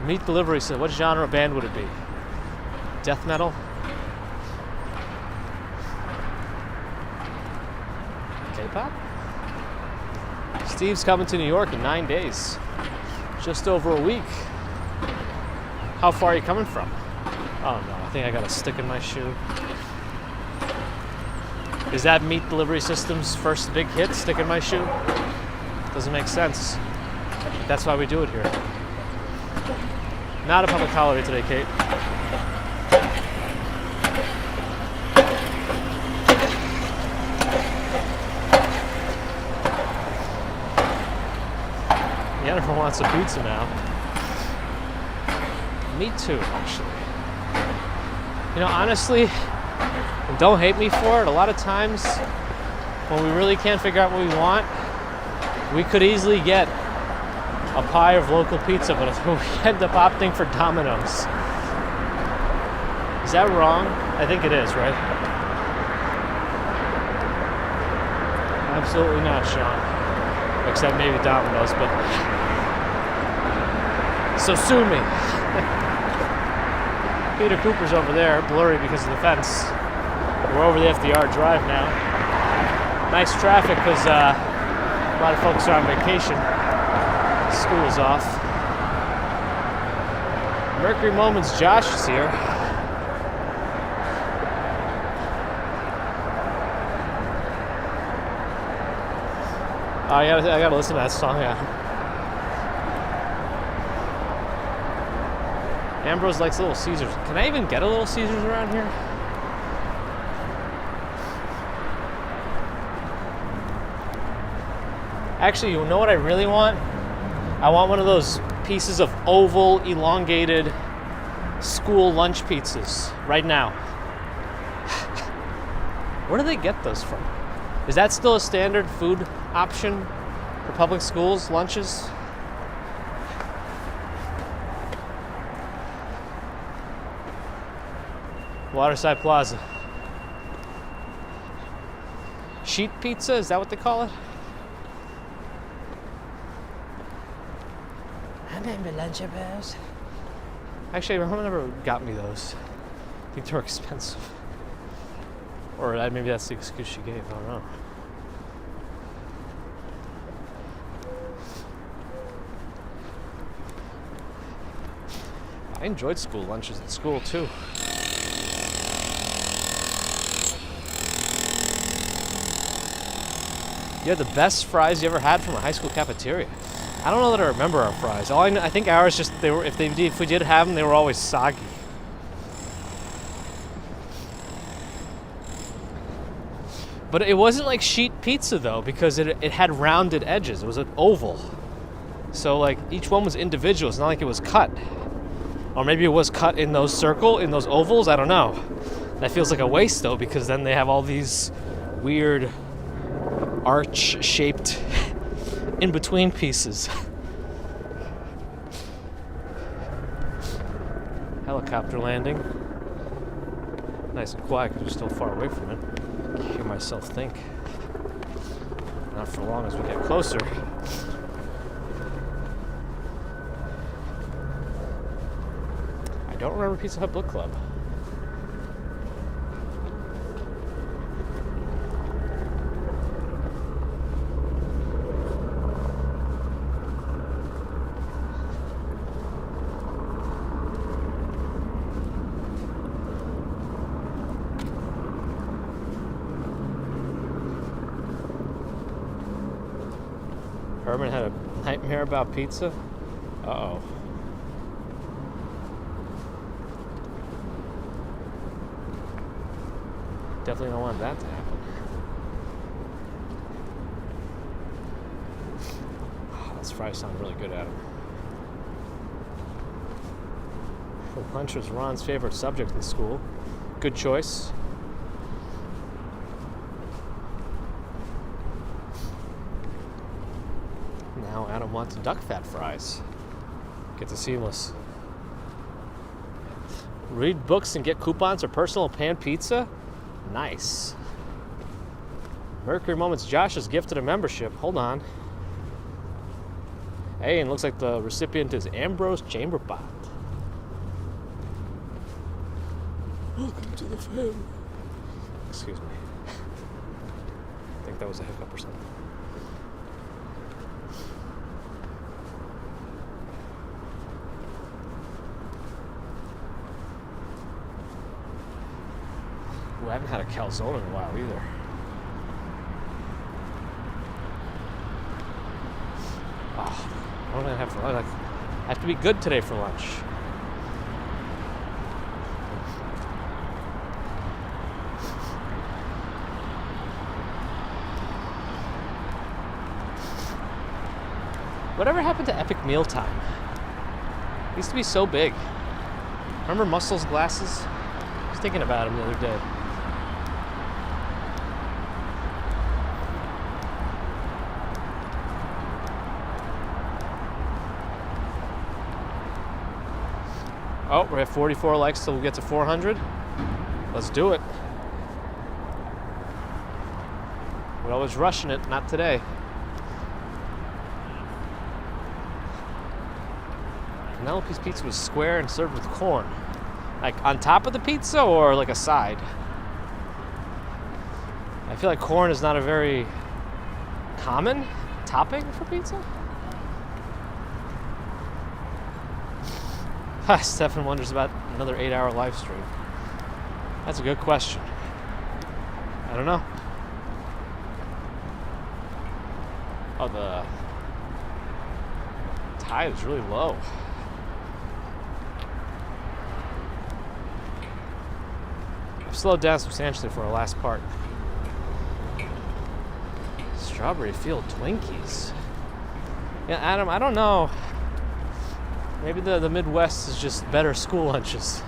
Meat delivery, so what genre band would it be? death metal. K-pop? Steve's coming to New York in 9 days. Just over a week. How far are you coming from? Oh no, I think I got a stick in my shoe. Is that Meat Delivery System's first big hit, stick in my shoe? Doesn't make sense. That's why we do it here. Not a public holiday today, Kate. Jennifer wants a pizza now. Me too, actually. You know, honestly, and don't hate me for it, a lot of times when we really can't figure out what we want, we could easily get a pie of local pizza, but we end up opting for Domino's. Is that wrong? I think it is, right? Absolutely not, Sean. Except maybe Domino's, but... So sue me. Peter Cooper's over there, blurry because of the fence. We're over the FDR Drive now. Nice traffic because a lot of folks are on vacation. School's off. Mercury Moments Josh is here. Oh, I gotta listen to that song, yeah. Ambrose likes Little Caesars. Can I even get a Little Caesars around here? Actually, you know what I really want? I want one of those pieces of oval, elongated school lunch pizzas right now. Where do they get those from? Is that still a standard food option for public schools, lunches? Waterside Plaza. Sheet pizza, is that what they call it? I remember Lunchables. Actually, my mom never got me those. I think they're expensive. Or maybe that's the excuse she gave, I don't know. I enjoyed school lunches at school too. You had the best fries you ever had from a high school cafeteria. I don't know that I remember our fries. I think ours just if we did have them, they were always soggy. But it wasn't like sheet pizza though, because it had rounded edges. It was an oval. So like each one was individual. It's not like it was cut. Or maybe it was cut in those ovals, I don't know. That feels like a waste though, because then they have all these weird arch-shaped in-between pieces. Helicopter landing. Nice and quiet because we're still far away from it. I can hear myself think. Not for long as we get closer. I don't remember Pizza Hut Book Club. Herman had a nightmare about pizza? Uh-oh. Definitely don't want that to happen. Oh, those fries sound really good, Adam. Lunch was Ron's favorite subject in school. Good choice. Now Adam wants duck fat fries. Get the seamless. Read books and get coupons or personal pan pizza? Nice. Mercury Moments Josh has gifted a membership. Hold on. Hey, and looks like the recipient is Ambrose Chamberpot. Welcome to the family. Excuse me. I think that was a hiccup or something. Ooh, I haven't had a calzone in a while either. Oh, what do I have for lunch? I have to be good today for lunch. Whatever happened to epic mealtime? It used to be so big. Remember Muscle's glasses? I was thinking about him the other day. Oh, we're at 44 likes till we get to 400. Let's do it. We're always rushing it, not today. Penelope's pizza was square and served with corn. Like on top of the pizza or like a side? I feel like corn is not a very common topping for pizza. Stefan wonders about another 8-hour live stream. That's a good question. I don't know. Oh, the tide is really low. I've slowed down substantially for our last part. Strawberry Field Twinkies. Yeah, Adam, I don't know. Maybe the Midwest is just better school lunches.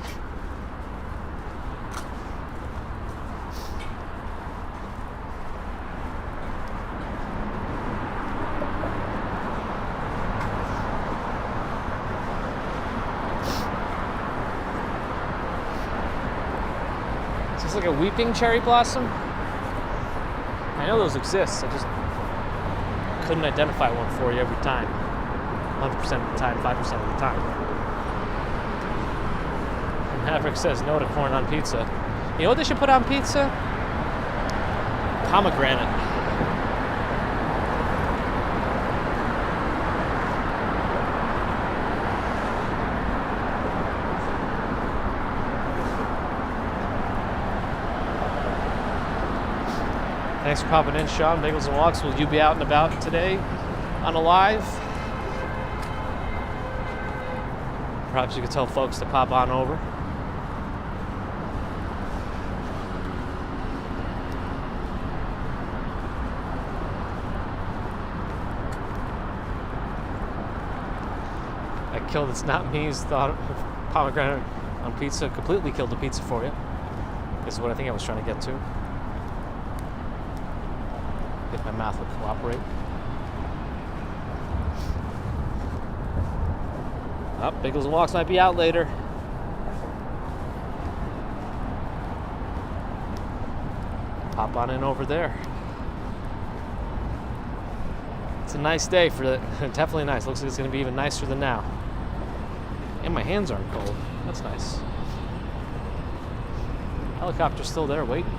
Is this like a weeping cherry blossom? I know those exist, I just couldn't identify one for you every time. 100% of the time, 5% of the time. And Maverick says no to corn on pizza. You know what they should put on pizza? Pomegranate. Thanks for popping in, Sean. Bagels and Walks. Will you be out and about today on a live? Perhaps you could tell folks to pop on over. I killed It's Not Me's thought of pomegranate on pizza. Completely killed the pizza for you. This is what I think I was trying to get to. If my mouth would cooperate. Oh, Bagels and Walks might be out later. Pop on in over there. It's a nice day for the, definitely nice. Looks like it's going to be even nicer than now. And my hands aren't cold. That's nice. Helicopter's still there waiting.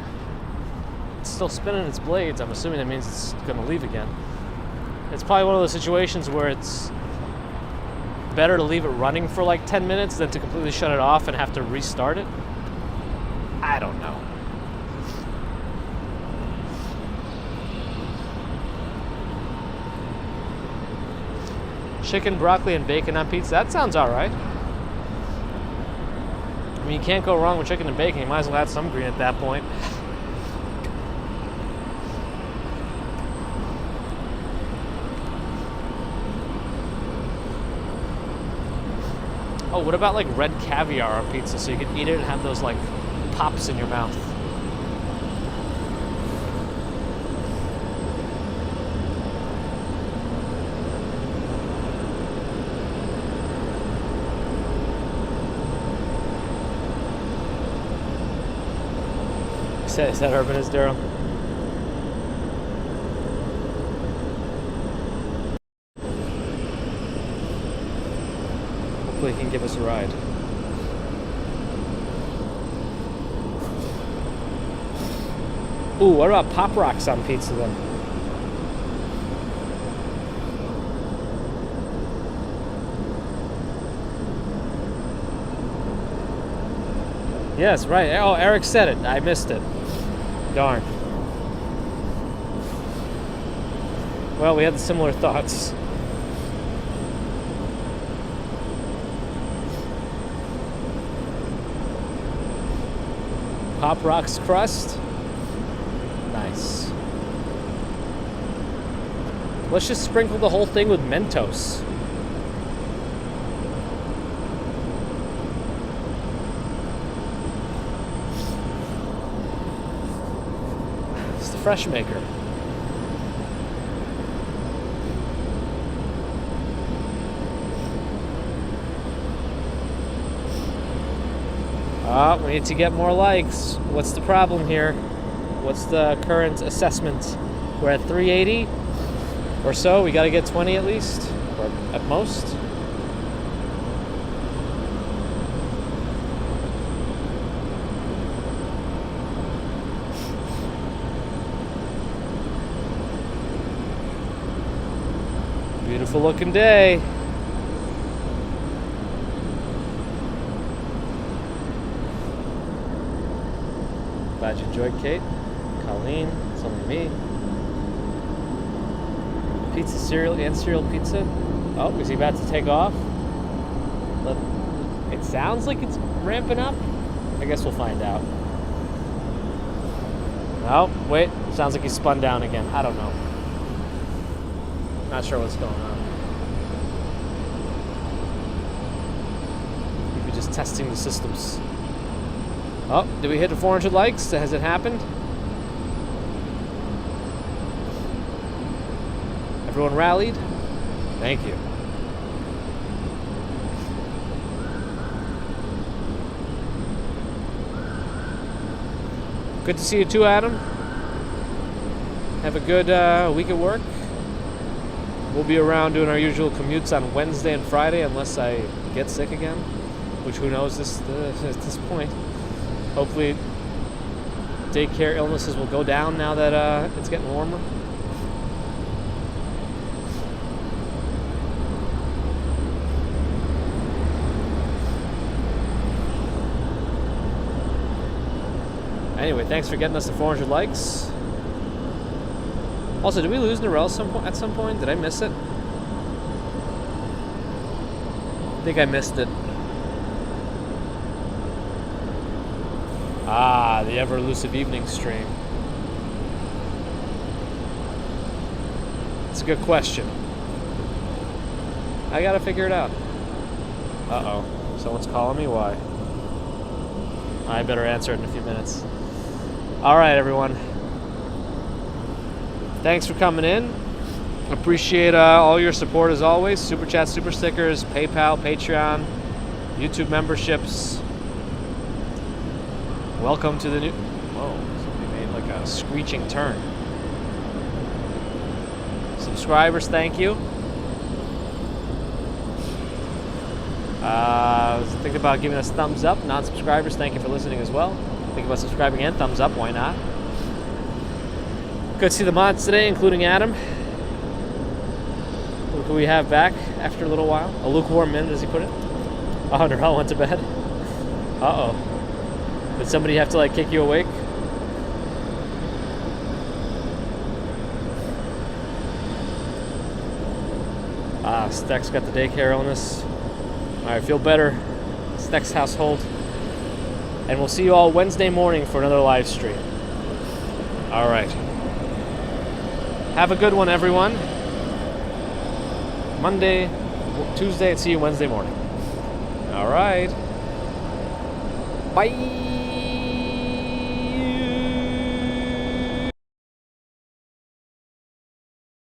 It's still spinning its blades. I'm assuming that means it's going to leave again. It's probably one of those situations where it's better to leave it running for like 10 minutes than to completely shut it off and have to restart it. I don't know. Chicken, broccoli, and bacon on pizza. That sounds all right. I mean, you can't go wrong with chicken and bacon. You might as well add some green at that point. Oh, what about like red caviar on pizza so you can eat it and have those like pops in your mouth? Is that urbanist, Daryl? Hopefully he can give us a ride. Ooh, what about Pop Rocks on pizza then? Yes, right. Oh, Eric said it. I missed it. Darn. Well, we had similar thoughts. Pop Rocks crust. Nice. Let's just sprinkle the whole thing with Mentos. It's the Fresh Maker. We need to get more likes. What's the problem here? What's the current assessment? We're at 380 or so. We got to get 20 at least, or at most. Beautiful looking day. Glad you enjoyed, Kate. Colleen, it's only me. Pizza, cereal, and cereal pizza. Oh, is he about to take off? It sounds like it's ramping up. I guess we'll find out. Oh, wait. Sounds like he spun down again. I don't know. Not sure what's going on. Maybe just testing the systems. Oh, did we hit the 400 likes? Has it happened? Everyone rallied? Thank you. Good to see you too, Adam. Have a good week at work. We'll be around doing our usual commutes on Wednesday and Friday unless I get sick again, which who knows at this point. Hopefully daycare illnesses will go down now that it's getting warmer. Anyway, thanks for getting us to 400 likes. Also, did we lose Narelle at some point? Did I miss it? I think I missed it. Ah, the ever-elusive evening stream. It's a good question. I gotta figure it out. Uh-oh. Someone's calling me? Why? I better answer it in a few minutes. Alright, everyone. Thanks for coming in. Appreciate all your support as always. Super Chat, Super Stickers, PayPal, Patreon, YouTube memberships. Welcome to the new... Whoa, somebody made like a screeching turn. Subscribers, thank you. Think about giving us thumbs up. Non-subscribers, thank you for listening as well. Think about subscribing and thumbs up, why not? Good to see the mods today, including Adam, who we have back after a little while. A lukewarm minute, as he put it. Oh, Narelle went to bed. Uh-oh. Did somebody have to, like, kick you awake? Steck's got the daycare illness. Alright, feel better. Steck's household. And we'll see you all Wednesday morning for another live stream. Alright. Have a good one, everyone. Monday, Tuesday, and see you Wednesday morning. Alright. Bye.